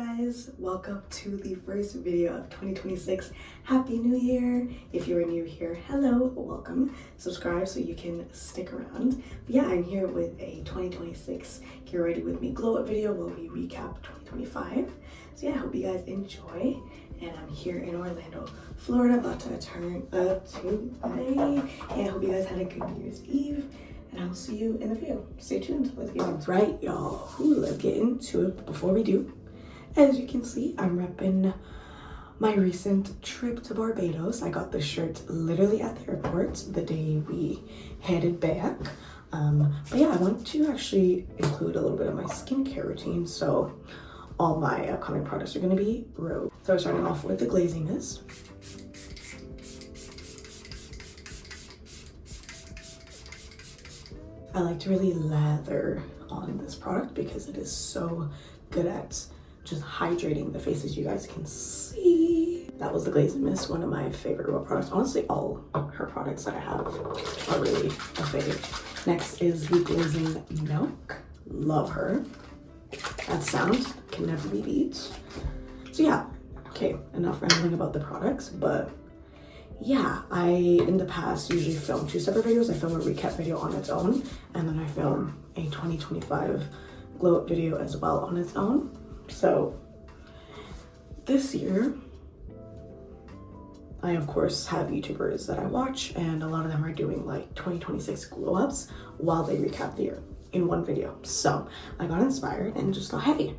guys, welcome to the first video of 2026. Happy New Year! If you're new here, hello, welcome. Subscribe so you can stick around. But yeah, I'm here with a 2026 Get Ready With Me glow up video where we recap 2025. So yeah, I hope you guys enjoy. And I'm here in Orlando, Florida, about to turn up to May. And I hope you guys had a good New Year's Eve. And I'll see you in the video. Stay tuned. Let's get into it. Right, y'all. Let's get into it. Before we do, as you can see, I'm repping my recent trip to Barbados. I got this shirt literally at the airport the day we headed back. But yeah, I want to actually include a little bit of my skincare routine. So all my upcoming products are going to be Rose. So we're starting off with the Glazing Mist. I like to really lather on this product because it is so good at just hydrating the face, as you guys can see. That was the Glazing Mist, one of my favorite Real products. Honestly, all her products that I have are really a fave. Next is the Glazing Milk. Love her. That sound can never be beat. So yeah, okay, enough rambling about the products, but yeah, I, in the past, usually film two separate videos. I film a recap video on its own, and then I film a 2025 glow up video as well on its own. So this year, I of course have YouTubers that I watch, and a lot of them are doing like 2026 glow ups while they recap the year in one video. So I got inspired and just thought, hey,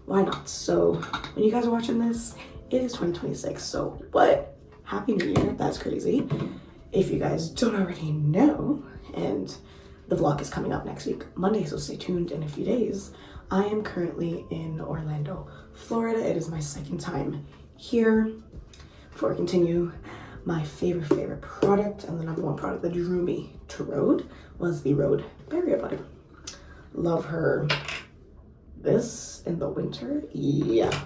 why not? So when you guys are watching this, it is 2026. So what? Happy New Year. That's crazy. If you guys don't already know, and the vlog is coming up next week, Monday, so stay tuned in a few days. I am currently in Orlando, Florida. It is my second time here. Before I continue, my favorite product, and the number one product that drew me to Rhode, was the Rhode Barrier Butter. Love her. This in the winter, yeah.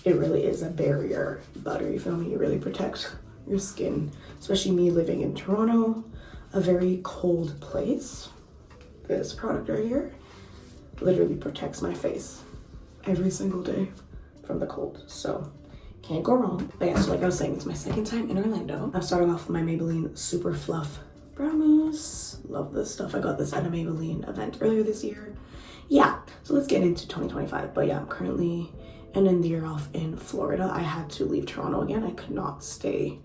It really is a barrier butter, you feel me? It really protects your skin, especially me living in Toronto, a very cold place. This product right here literally protects my face every single day from the cold, so can't go wrong. But yeah, so like I was saying, it's my second time in Orlando. I'm starting off with my Maybelline Super Fluff Brow Mousse. Love this stuff. I got this at a Maybelline event earlier this year. Yeah, so let's get into 2025. But yeah, I'm currently ending the year off in Florida. I had to leave Toronto again. I could not stay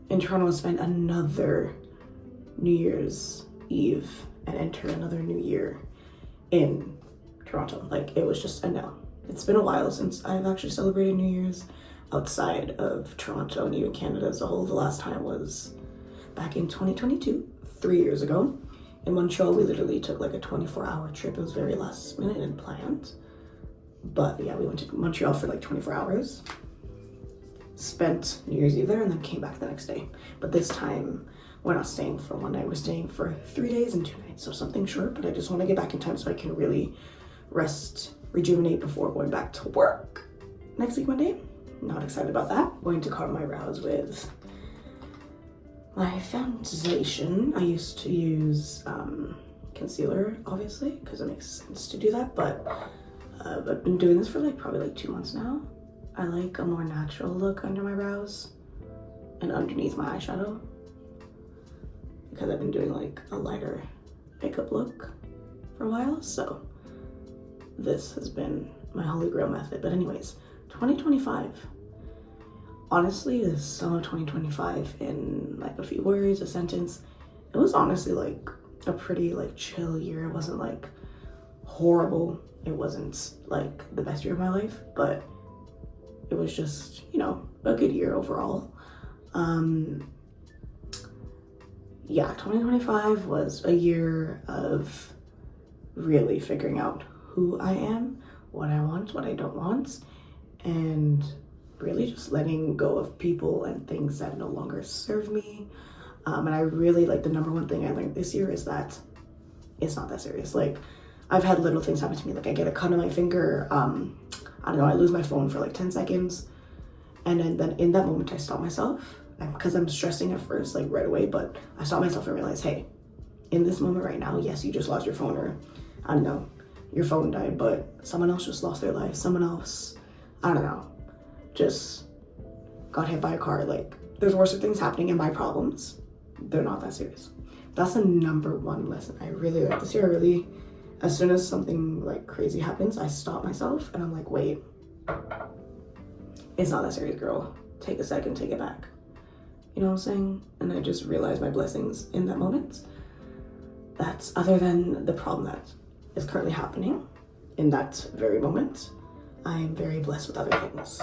in Toronto and spend another New Year's Eve and enter another new year in Toronto. Like, it was just a no. It's been a while since I've actually celebrated New Year's outside of Toronto and even Canada as a whole. The last time was back in 2022, 3 years ago. In Montreal, we literally took like a 24-hour trip. It was very last minute and planned. But yeah, we went to Montreal for like 24 hours, spent New Year's Eve there, and then came back the next day. But this time, we're not staying for one night. We're staying for 3 days and 2 nights. So something short, but I just want to get back in time so I can really rest, rejuvenate before going back to work next week, Monday. Not excited about that. Going to carve my brows with my foundation. I used to use concealer, obviously, because it makes sense to do that, but I've been doing this for like probably like 2 months now. I like a more natural look under my brows and underneath my eyeshadow, because I've been doing like a lighter makeup look for a while. So this has been my holy grail method. But anyways, 2025. Honestly, this summer 2025, in like a few words, a sentence, it was honestly like a pretty like chill year. It wasn't like horrible. It wasn't like the best year of my life, but it was just, you know, a good year overall. Yeah, 2025 was a year of really figuring out who I am, what I want, what I don't want, and really just letting go of people and things that no longer serve me. And I really, like, the number one thing I learned this year is that it's not that serious. Like, I've had little things happen to me. Like, I get a cut on my finger. I don't know, I lose my phone for like 10 seconds. And then in that moment, I stop myself. Because I'm stressing at first, like right away, but I stop myself and realize, hey, in this moment right now, yes, you just lost your phone, or I don't know, your phone died, but someone else just lost their life. Someone else, I don't know, just got hit by a car. Like, there's worse things happening, and my problems, they're not that serious. That's the number one lesson I really like this year. As soon as something like crazy happens, I stop myself and I'm like, wait, it's not that serious, girl. Take a second, take it back. You know what I'm saying? And I just realized my blessings in that moment. That's other than the problem that is currently happening in that very moment. I am very blessed with other things.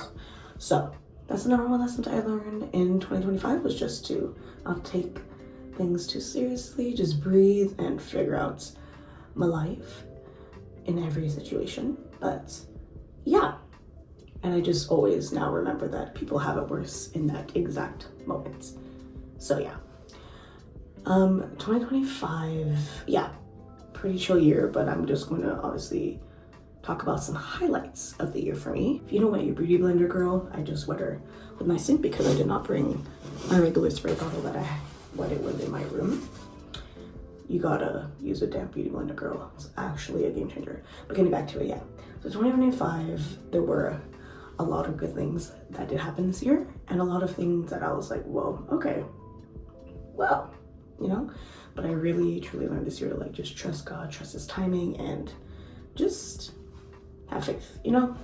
So that's the number one lesson that I learned in 2025, was just to not take things too seriously, just breathe and figure out my life in every situation. But yeah, and I just always now remember that people have it worse in that exact moment. So yeah, 2025, yeah, pretty chill year, but I'm just going to obviously talk about some highlights of the year for me. If you don't want your beauty blender, girl, I just wet her with my sink because I did not bring my regular spray bottle that I wet it with in my room. You gotta use a damn beauty blender, girl. It's actually a game changer. But getting back to it, yeah. So 2025, there were a lot of good things that did happen this year, and a lot of things that I was like, whoa, okay, well, you know. But I really truly learned this year to like just trust God, trust his timing, and just have faith, you know.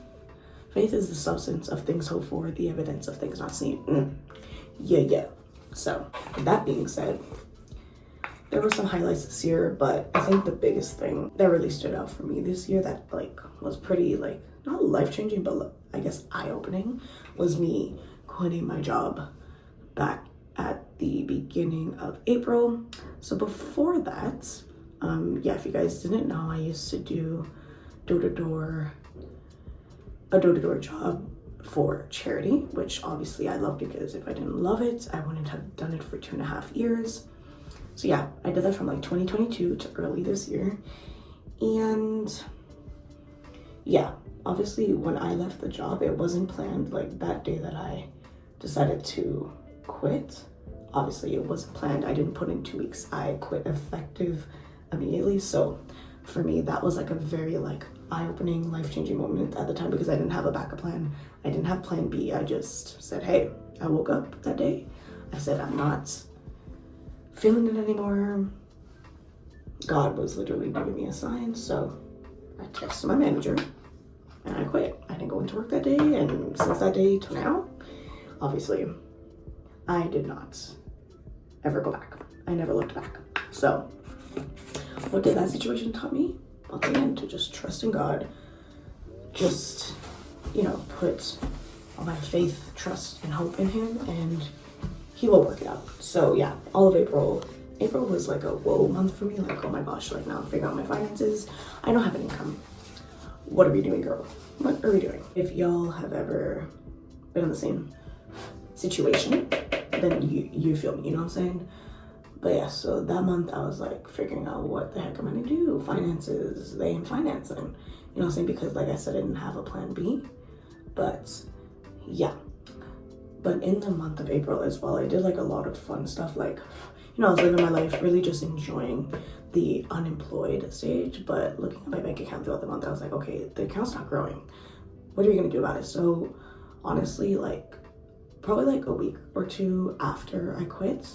Faith is the substance of things hoped for, the evidence of things not seen. Yeah. So with that being said, there were some highlights this year, but I think the biggest thing that really stood out for me this year that like was pretty like not life-changing, but I guess eye-opening, was me quitting my job back at the beginning of April. So before that, yeah, if you guys didn't know, I used to do a door-to-door job for charity, which obviously I love, because if I didn't love it, I wouldn't have done it for 2.5 years. So yeah, I did that from like 2022 to early this year. And yeah, obviously when I left the job, it wasn't planned. Like that day that I decided to quit, obviously it wasn't planned. I didn't put in 2 weeks. I quit effective immediately. So for me, that was like a very like eye-opening, life-changing moment at the time, because I didn't have a backup plan. I didn't have plan B. I just said, hey, I woke up that day. I said, I'm not feeling it anymore. God was literally giving me a sign. So I texted my manager and I quit. I didn't go into work that day. And since that day to now, obviously, I did not ever go back. I never looked back. So what did that situation taught me? Once again, to just trust in God, just, you know, put all my faith, trust, and hope in him, and he will work it out. So yeah, all of April was like a whoa month for me. Like, oh my gosh, like now I'm figuring out my finances. I don't have an income. What are we doing, girl? What are we doing? If y'all have ever been in the same situation, then you feel me, you know what I'm saying? But yeah, so that month I was like figuring out what the heck am I gonna do? Finances, they ain't financing. You know what I'm saying? Because like I said, I didn't have a plan B. But yeah. But in the month of April as well, I did like a lot of fun stuff. Like, you know, I was living my life, really just enjoying the unemployed stage. But looking at my bank account throughout the month, I was like, okay, the account's not growing. What are you gonna do about it? So honestly, like probably like a week or two after I quit,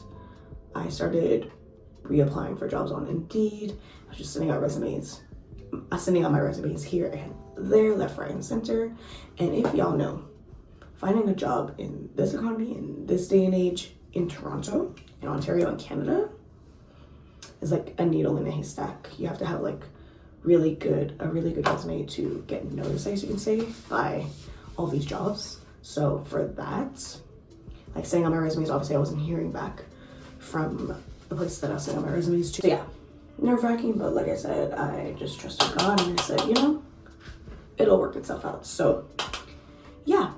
I started reapplying for jobs on Indeed. I was just sending out my resumes here and there, left, right, and center. And if y'all know, finding a job in this economy, in this day and age, in Toronto, in Ontario, and Canada, is like a needle in a haystack. You have to have like a really good resume to get noticed, as you can say, by all these jobs. So for that, like sending out my resumes, obviously I wasn't hearing back from the place that I was sending out my resumes to. So yeah, nerve-wracking, but like I said, I just trusted God and I said, you know, it'll work itself out. So yeah.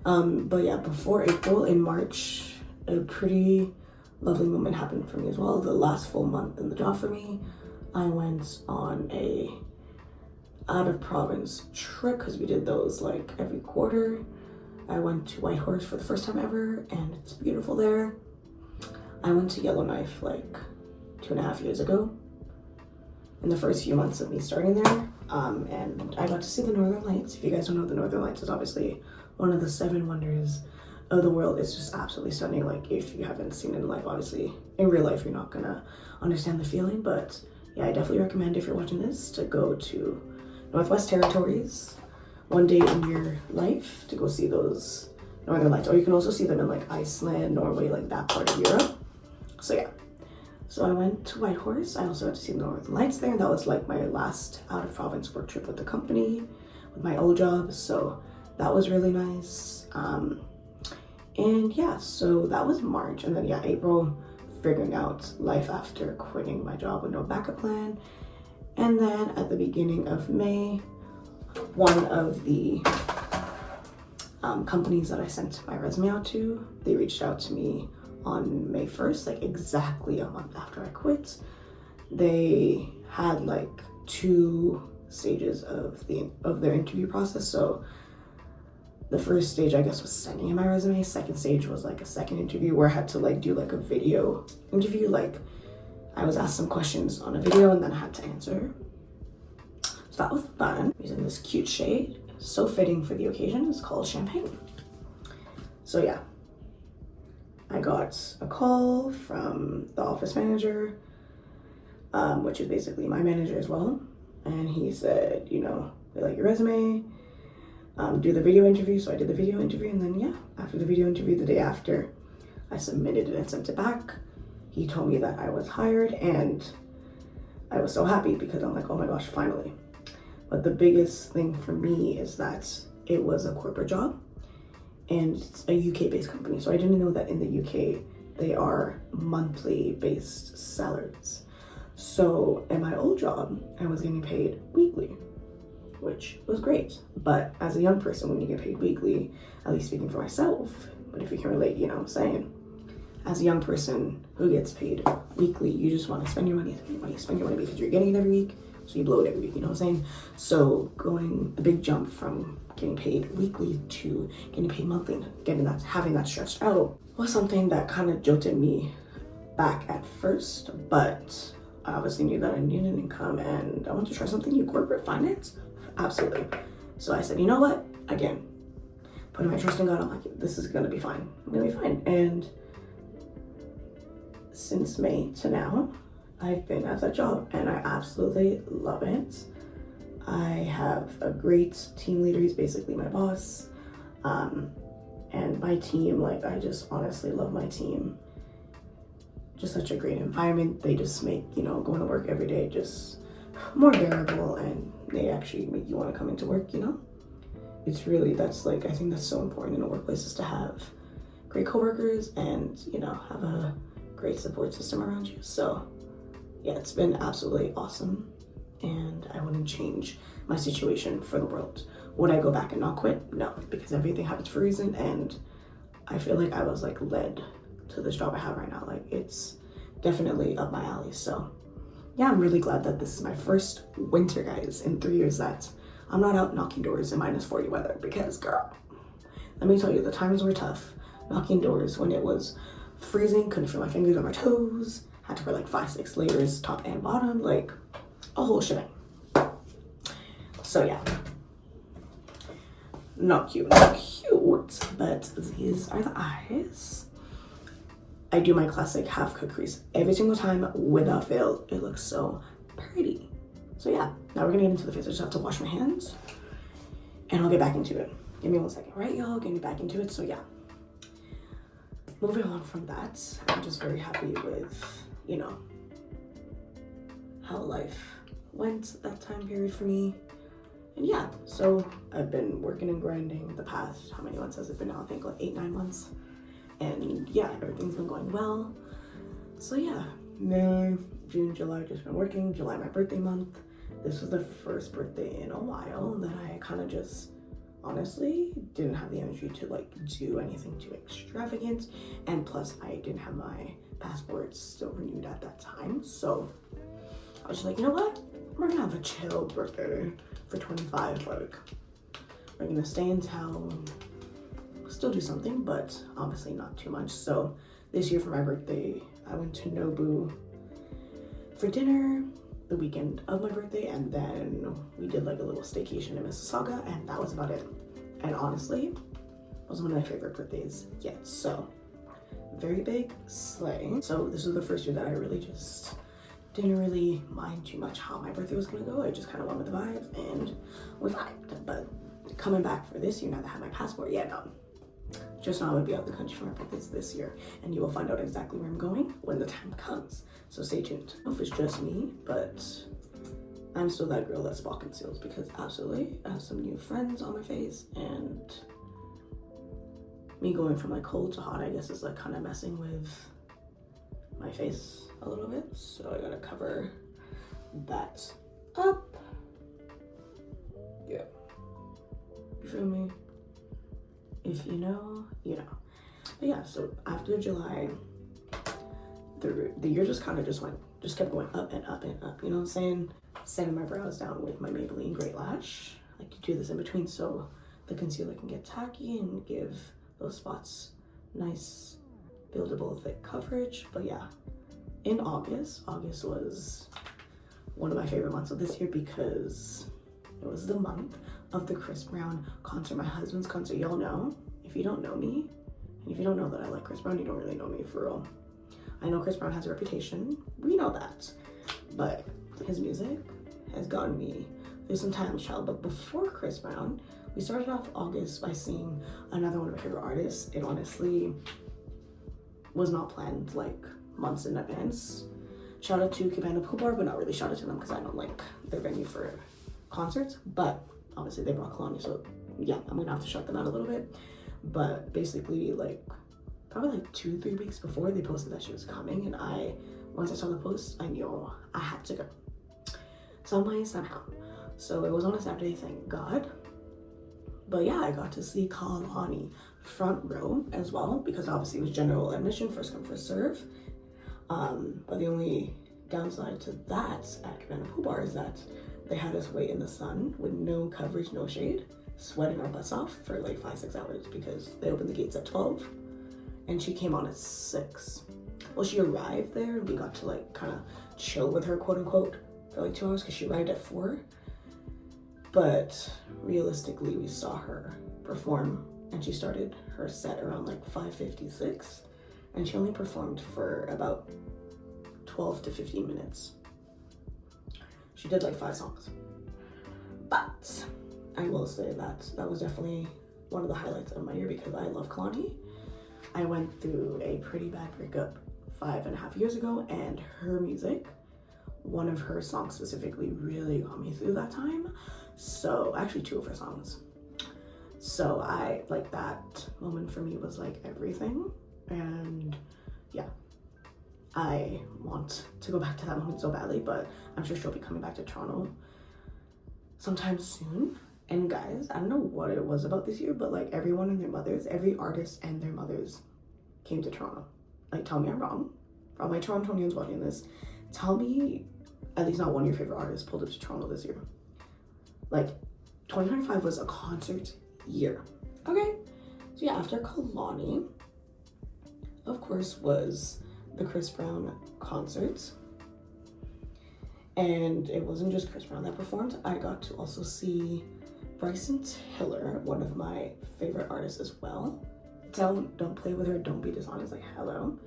But yeah, before April, in March, a pretty lovely moment happened for me as well. The last full month in the job for me, I went on a out of province trip, because we did those like every quarter. I went to Whitehorse for the first time ever, and it's beautiful there. I went to Yellowknife like 2.5 years ago. In the first few months of me starting there, And I got to see the Northern Lights. If you guys don't know, the Northern Lights is obviously one of the 7 wonders of the world. It's just absolutely stunning. Like, if you haven't seen it in life, obviously in real life you're not gonna understand the feeling, but yeah, I definitely recommend, if you're watching this, to go to Northwest Territories one day in your life to go see those Northern Lights. Or you can also see them in like Iceland, Norway, like that part of Europe. So yeah, so I went to Whitehorse. I also got to see the Northern Lights there, and that was like my last out of province work trip with the company, with my old job, so that was really nice. And yeah, so that was March, and then yeah, April, figuring out life after quitting my job with no backup plan. And then at the beginning of May, one of the companies that I sent my resume out to, they reached out to me on May 1st, like exactly a month after I quit. They had like 2 stages of their interview process. So the first stage, I guess, was sending in my resume. Second stage was like a second interview where I had to like do like a video interview. Like, I was asked some questions on a video and then I had to answer. So that was fun. Using this cute shade, so fitting for the occasion. It's called Champagne. So yeah, I got a call from the office manager, which is basically my manager as well. And he said, you know, we like your resume, do the video interview. So I did the video interview, and then yeah, after the video interview, the day after, I submitted it and sent it back. He told me that I was hired, and I was so happy because I'm like, oh my gosh, finally. But the biggest thing for me is that it was a corporate job, and it's a UK based company. So I didn't know that in the UK, they are monthly based salaries. So in my old job, I was getting paid weekly, which was great. But as a young person, when you get paid weekly, at least speaking for myself, but if you can relate, you know what I'm saying? As a young person who gets paid weekly, you just want to spend your money because you're getting it every week. So you blow it every week, you know what I'm saying? So going the big jump from getting paid weekly to getting paid monthly and having that stretched out was something that kind of jolted me back at first, but I obviously knew that I needed an income and I wanted to try something new. Corporate finance, absolutely. So I said, you know what? Again, putting my trust in God, I'm like, this is gonna be fine. I'm gonna be fine. And since May to now, I've been at that job and I absolutely love it. I have a great team leader. He's basically my boss. And my team, like, I just honestly love my team. Just such a great environment. They just make, you know, going to work every day just more bearable, and they actually make you want to come into work, you know? It's really, that's like, I think that's so important in a workplace, is to have great coworkers and, you know, have a great support system around you. So yeah, it's been absolutely awesome, and I wouldn't change my situation for the world. Would I go back and not quit? No, because everything happens for a reason, and I feel like I was like led to this job I have right now. Like, it's definitely up my alley. So yeah, I'm really glad that this is my first winter, guys, in 3 years that I'm not out knocking doors in -40 weather, because girl, let me tell you, the times were tough knocking doors when it was freezing, couldn't feel my fingers on my toes, had to wear like 5-6 layers top and bottom, like a whole shebang. So yeah, not cute, but these are the eyes. I do my classic half cut crease every single time without fail. It looks so pretty. So yeah, now we're gonna get into the face. I just have to wash my hands and I'll get back into it. Give me 1 second, right, y'all? Getting back into it. So yeah, moving on from that, I'm just very happy with, you know, how life went that time period for me. And yeah, so I've been working and grinding the past, how many months has it been now? I think like 8-9 months. And yeah, everything's been going well. So yeah, May, June, July, just been working. July, my birthday month. This was the first birthday in a while that I kind of just honestly didn't have the energy to like do anything too extravagant. And plus I didn't have my passport still renewed at that time. So I was just like, you know what? We're gonna have a chill birthday for 25. Like, we're gonna stay in town, still do something, but obviously not too much. So this year for my birthday, I went to Nobu for dinner, the weekend of my birthday, and then we did like a little staycation in Mississauga, and that was about it. And honestly, it was one of my favorite birthdays yet. So very big slay. So this was the first year that I really just didn't really mind too much how my birthday was gonna go. I just kind of went with the vibe and we vibed. But coming back for this year, now that I have my passport, yeah, no, just know I'm gonna be out of the country for my birthdays this year, and you will find out exactly where I'm going when the time comes. So stay tuned. I don't know if it's just me, but I'm still that girl that spot conceals, because absolutely I have some new friends on my face, and me going from like cold to hot, I guess, is like kind of messing with my face a little bit. So I gotta cover that up. Yeah. You feel me? If you know, you know. But yeah, so after July, the year just kind of just kept going up and up and up, you know what I'm saying? Setting my brows down with my Maybelline Great Lash. I like to do this in between so the concealer can get tacky and give those spots nice, buildable, thick coverage. But yeah, in August was one of my favorite months of this year because it was the month of the Chris Brown concert, my husband's concert. Y'all know, if you don't know me, and if you don't know that I like Chris Brown, you don't really know me for real. I know Chris Brown has a reputation, we know that, but his music has gotten me through some times, child. But before Chris Brown, we started off August by seeing another one of my favorite artists. It honestly was not planned like months in advance. Shout out to Cabana Pool Bar, but not really shout out to them because I don't like their venue for concerts, but obviously they brought Kalani, so yeah, I'm gonna have to shut them out a little bit. But basically, like probably like 2-3 weeks before, they posted that she was coming, and once I saw the post, I knew I had to go some way, somehow. So it was on a Saturday, thank God. But yeah, I got to see Kalani front row as well, because obviously it was general admission, first come first serve. But the only downside to that at Cabana Pool Bar is that they had us wait in the sun with no coverage, no shade, sweating our butts off for like 5-6 hours because they opened the gates at 12 and she came on at 6. Well, she arrived there and we got to like kind of chill with her, quote unquote, for like 2 hours because she arrived at 4. But realistically, we saw her perform and she started her set around like 5:56 and she only performed for about 12 to 15 minutes. She did like 5 songs. But I will say that that was definitely one of the highlights of my year because I love Kalani. I went through a pretty bad breakup 5.5 years ago, and her music, one of her songs specifically, really got me through that time. So actually 2 of her songs. So I like that moment for me was like everything. And yeah, I want to go back to that moment so badly, but I'm sure she'll be coming back to Toronto sometime soon. And guys, I don't know what it was about this year, but like everyone and their mothers, every artist and their mothers came to Toronto. Like, tell me I'm wrong. For all my Torontonians watching this, tell me at least not one of your favorite artists pulled up to Toronto this year. Like, 2025 was a concert year. Okay, so yeah, after Kalani, of course, was the Chris Brown concerts. And it wasn't just Chris Brown that performed. I got to also see Bryson Tiller, one of my favorite artists as well. Don't play with her, don't be dishonest, like hello.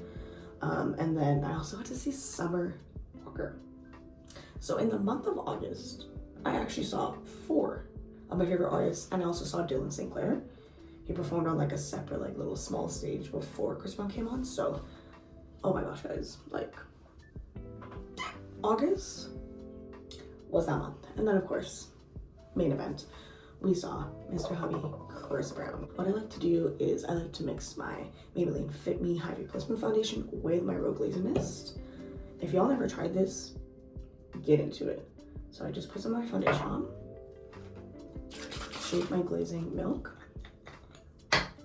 And then I also got to see Summer Walker. So in the month of August, I actually saw 4 of my favorite artists, and I also saw Dylan St. Clair. He performed on like a separate like little small stage before Chris Brown came on. So, oh my gosh, guys, like August was that month. And then of course, main event, we saw Mr. Hubby, Chris Brown. What I like to do is I like to mix my Maybelline Fit Me Hydrate Plus Moon Foundation with my Rogue Lazy Mist. If y'all never tried this, get into it. So I just put some of my foundation on, shake my glazing milk,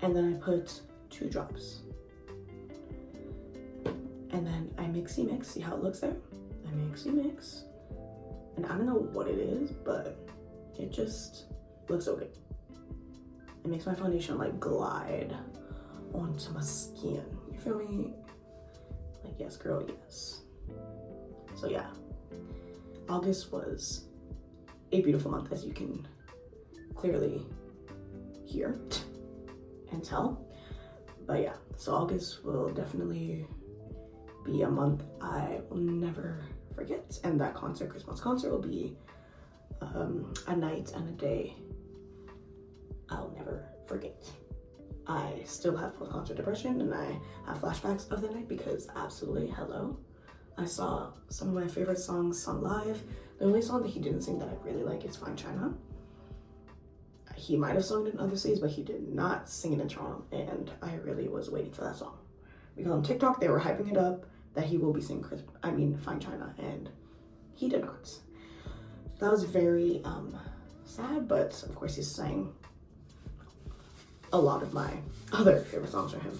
and then I put 2 drops. And then I mixy mix, see how it looks there? I mixy mix. And I don't know what it is, but it just looks so good. It makes my foundation like glide onto my skin. You feel me? Like, yes, girl, yes. So yeah, August was a beautiful month, as you can clearly hear and tell. But yeah, so August will definitely be a month I will never forget, and that concert, Christmas concert, will be a night and a day I'll never forget. I still have post-concert depression, and I have flashbacks of the night because absolutely hello. I saw some of my favorite songs sung live. The only song that he didn't sing that I really like is Fine China. He might have sung it in other cities, but he did not sing it in Toronto, and I really was waiting for that song. Because on TikTok, they were hyping it up that he will be singing Fine China, and he did not. That was very sad, but of course he sang a lot of my other favorite songs from him.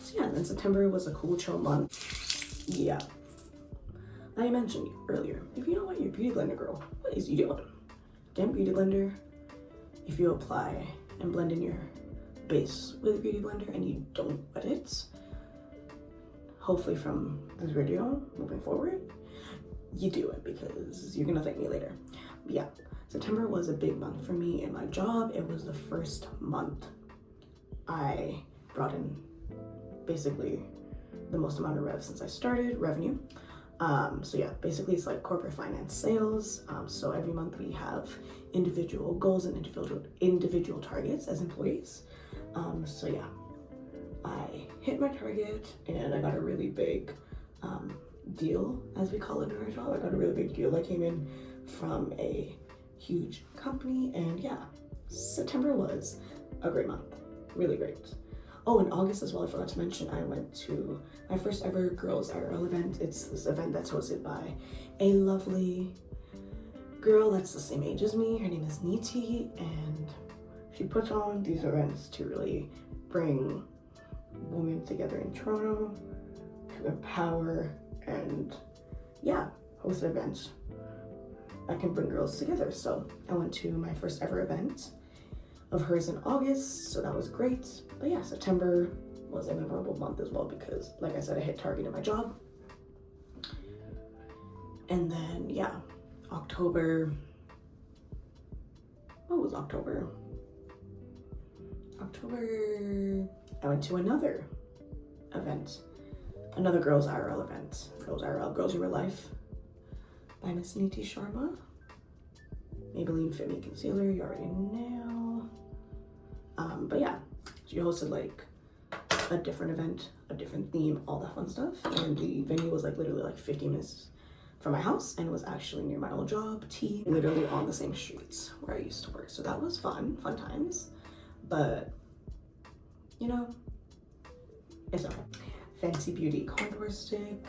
So yeah, and then September was a cool, chill month. Yeah. Like I mentioned earlier, if you don't want your Beauty Blender, girl, what is you doing? Damn Beauty Blender. If you apply and blend in your base with a Beauty Blender and you don't wet it, hopefully from this video moving forward, you do it because you're gonna thank me later. But yeah, September was a big month for me in my job. It was the first month I brought in basically the most amount of revenue since I started, revenue. So yeah, basically it's like corporate finance sales. So every month we have individual goals and individual targets as employees. So yeah, I hit my target and I got a really big deal, as we call it in our job. I got a really big deal that came in from a huge company, and yeah, September was a great month, really great. Oh, in August as well, I forgot to mention, I went to my first ever Girls IRL event. It's this event that's hosted by a lovely girl that's the same age as me. Her name is Niti, and she puts on these events to really bring women together in Toronto, to empower, and yeah, host events that can bring girls together. So I went to my first ever event of hers in August, so that was great. But yeah, September was a memorable month as well because, like I said, I hit target in my job. And then yeah, October, what was October? October, I went to another event, another Girls IRL event. Girls IRL, Girls in Real Life by Miss Niti Sharma. Maybelline Fit Me Concealer, you already know. But yeah, she hosted like a different event, a different theme, all that fun stuff. And the venue was like literally like 15 minutes from my house, and it was actually near my old job, T, literally on the same streets where I used to work. So that was fun times. But you know, it's okay. Fenty Beauty contour stick.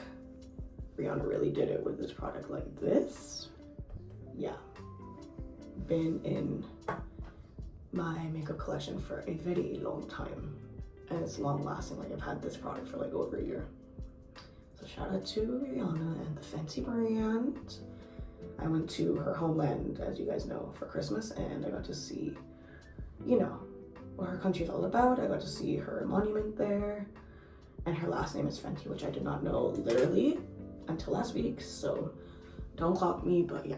Rihanna really did it with this product like this. Yeah, been in my makeup collection for a very long time, and it's long lasting. Like I've had this product for like over a year. So shout out to Rihanna and the Fenty brand. I went to her homeland, as you guys know, for Christmas, and I got to see, you know, what her country is all about. I got to see her monument there, and her last name is Fenty, which I did not know literally until last week, so don't clock me, but yeah,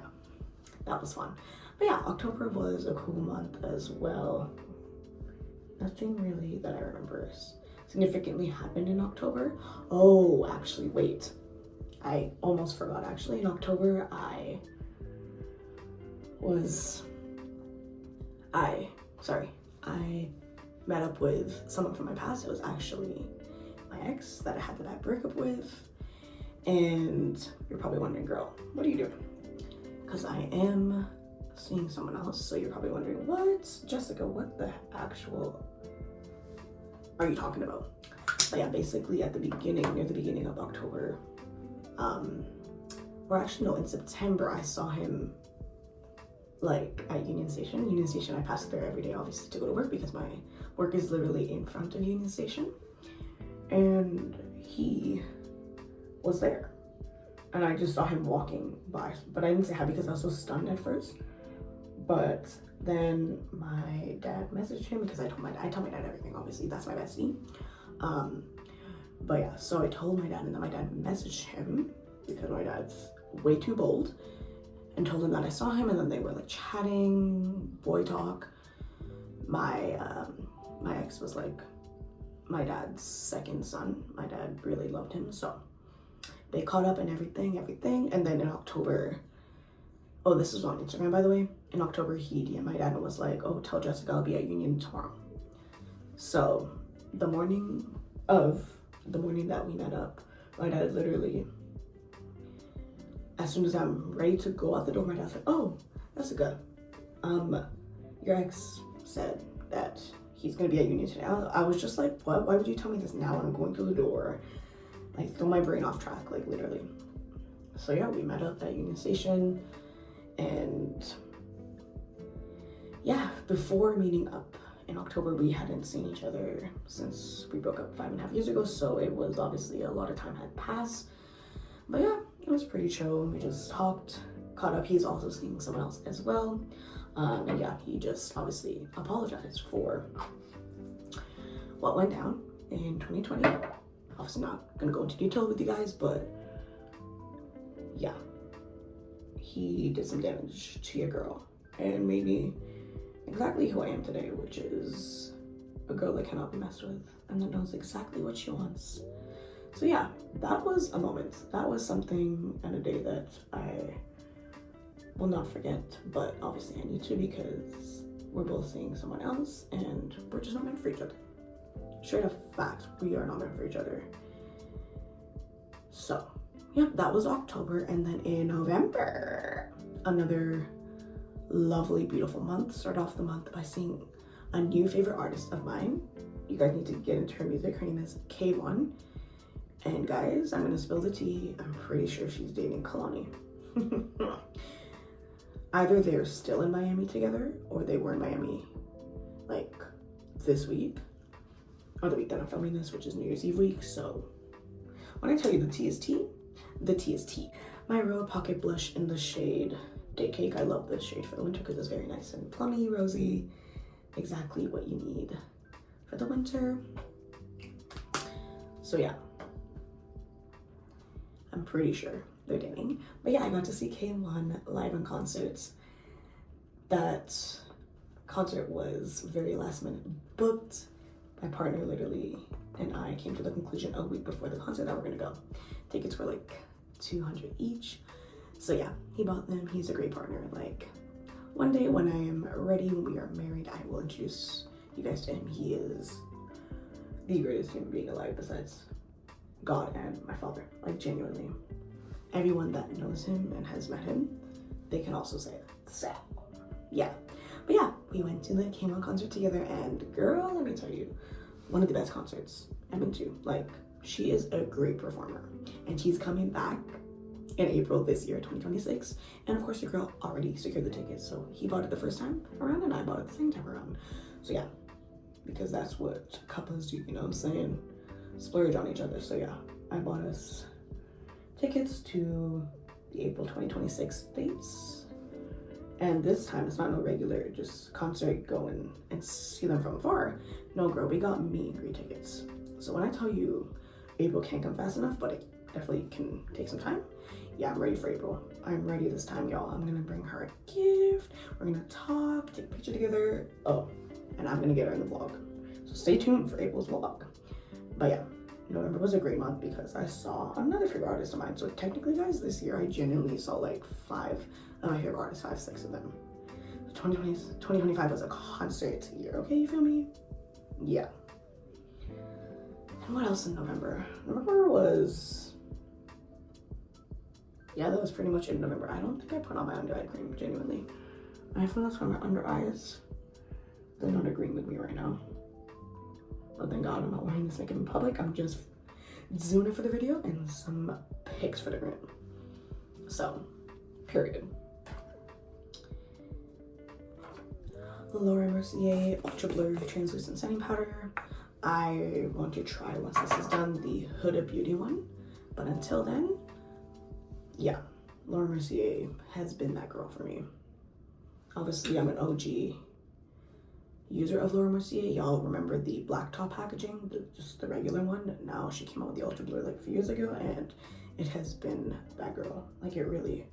that was fun. But yeah, October was a cool month as well. Nothing really that I remember significantly happened in October. Oh, actually, wait. I almost forgot, actually. In October, I met up with someone from my past. It was actually my ex that I had the bad breakup with. And you're probably wondering, girl, what are you doing? Because I am seeing someone else. So you're probably wondering, what? Jessica, what the actual are you talking about? But yeah, basically at the beginning, near the beginning of October, or actually no, in September, I saw him like at Union Station. Union Station, I pass there every day, obviously, to go to work because my work is literally in front of Union Station. And he was there. And I just saw him walking by, but I didn't say hi because I was so stunned at first. But then my dad messaged him because I tell my dad everything, obviously, that's my bestie. But yeah, so I told my dad, and then my dad messaged him because my dad's way too bold and told him that I saw him, and then they were like chatting, boy talk. My ex was like my dad's second son. My dad really loved him, so they caught up and everything. And then in October, oh, this is on Instagram, by the way. In October, he DM'd my dad and was like, oh, tell Jessica I'll be at Union tomorrow. So the morning that we met up, my dad literally, as soon as I'm ready to go out the door, my dad's like, oh, Jessica, your ex said that he's gonna be at Union today. I was just like, what? Why would you tell me this now when I'm going through the door? Like, throw my brain off track, like literally. So yeah, we met up at Union Station, and yeah, before meeting up in October, we hadn't seen each other since we broke up 5.5 years ago, so it was obviously a lot of time had passed. But yeah, it was pretty chill. We just talked, caught up. He's also seeing someone else as well. And yeah, he just obviously apologized for what went down in 2020. Obviously not gonna go into detail with you guys, but yeah, he did some damage to your girl and made me exactly who I am today, which is a girl that cannot be messed with and that knows exactly what she wants. So yeah, that was a moment. That was something and a day that I will not forget, but obviously I need to, because we're both seeing someone else and we're just not meant for each other. Straight up fact, we are not meant for each other. So yeah, that was October. And then in November, another lovely, beautiful month. Start off the month by seeing a new favorite artist of mine. You guys need to get into her music. Her name is K1. And guys, I'm gonna spill the tea. I'm pretty sure she's dating Kalani. Either they're still in Miami together, or they were in Miami like this week, or the week that I'm filming this, which is New Year's Eve week. So when I tell you the tea is tea, the tea is tea. My Real Pocket Blush in the shade Day Cake. I love this shade for the winter because it's very nice and plummy, rosy. Exactly what you need for the winter. So yeah, I'm pretty sure they're dating. But yeah, I got to see K1 live in concert. That concert was very last minute booked. My partner literally and I came to the conclusion a week before the concert that we're gonna go. Tickets were like $200 each. So yeah, he bought them. He's a great partner. Like, one day when I am ready, when we are married, I will introduce you guys to him. He is the greatest human being alive besides God and my father. Like, genuinely. Everyone that knows him and has met him, they can also say it. So yeah. But yeah, we went to the K1 concert together, and girl, let me tell you, one of the best concerts I've been to. Like, she is a great performer, and she's coming back in April this year, 2026. And of course, your girl already secured the tickets. So he bought it the first time around and I bought it the same time around. So yeah, because that's what couples do, you know what I'm saying? Splurge on each other. So yeah, I bought us tickets to the April 2026 dates. And this time it's not no regular just concert, go and see them from afar. No girl, we got meet and greet tickets. So when I tell you April can't come fast enough, but it definitely can take some time. Yeah, I'm ready for April. I'm ready this time, y'all. I'm gonna bring her a gift. We're gonna talk, take a picture together. Oh, and I'm gonna get her in the vlog. So stay tuned for April's vlog. But yeah, November was a great month because I saw another favorite artist of mine. So technically, guys, this year I genuinely saw like 5 of my favorite artists, 5, 6 of them. 2025 was a concert year, okay, you feel me? Yeah. And what else in November? November was, yeah, that was pretty much it in November. I don't think I put on my under eye cream, genuinely. I feel that's why my under eyes, they're not agreeing with me right now. But thank God I'm not wearing this makeup in public. I'm just doing it for the video and some pics for the gram. So, period. Laura Mercier Ultra Blur Translucent Setting Powder. I want to try, once this is done, the Huda Beauty one. But until then, yeah, Laura Mercier has been that girl for me. Obviously, I'm an OG user of Laura Mercier. Y'all remember the black top packaging, just the regular one. Now she came out with the ultra blue like a few years ago, and it has been that girl. Like, it really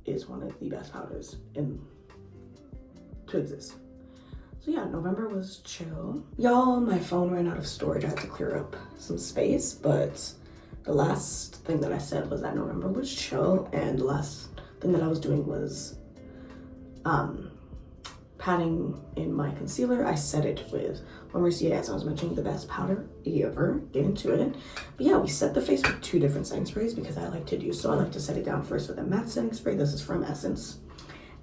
is one of the best powders to exist. So yeah, November was chill. Y'all, my phone ran out of storage. I had to clear up some space, but the last thing that I said was that November was chill, and the last thing that I was doing was patting in my concealer. I set it with Laura Mercier, as I was mentioning, the best powder ever. Get into it. But yeah, we set the face with 2 different setting sprays because I like to do so. I like to set it down first with a matte setting spray. This is from Essence.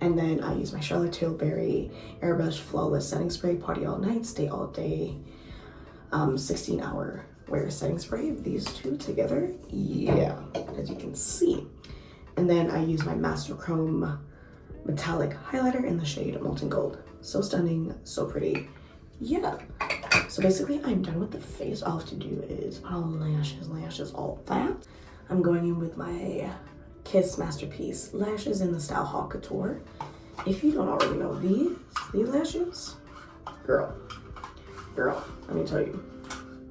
And then I use my Charlotte Tilbury Airbrush Flawless Setting Spray, Party All Night, Stay All Day, 16-hour wear setting spray. These 2 together, yeah, as you can see. And then I use my Master Chrome Metallic Highlighter in the shade Molten Gold. So stunning, so pretty. Yeah. So basically, I'm done with the face. All I have to do is put on lashes, all that. I'm going in with my Kiss Masterpiece lashes in the style Haute Couture. If you don't already know these lashes, girl, let me tell you,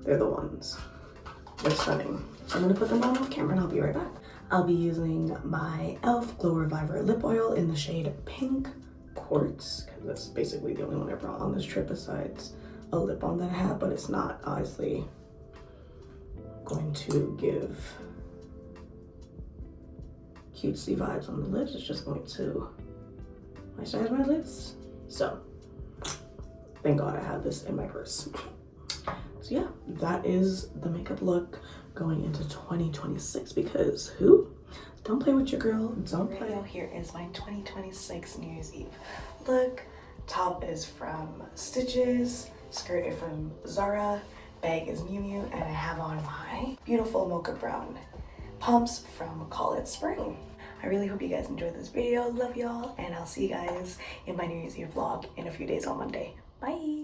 they're the ones. They're stunning. So I'm gonna put them on off camera and I'll be right back. I'll be using my e.l.f. Glow Reviver Lip Oil in the shade Pink Quartz, because that's basically the only one I brought on this trip besides a lip balm that I have, but it's not obviously going to give cutesy vibes on the lips. It's just going to moisturize my lips. So thank God I have this in my purse. So yeah, that is the makeup look going into 2026, because who? Don't play with your girl, don't play. Here is my 2026 New Year's Eve look. Top is from Stitches, skirt is from Zara, bag is Miu Miu, and I have on my beautiful mocha brown pumps from Call It Spring. I really hope you guys enjoyed this video. Love y'all, and I'll see you guys in my New Year's Eve vlog in a few days on Monday. Bye.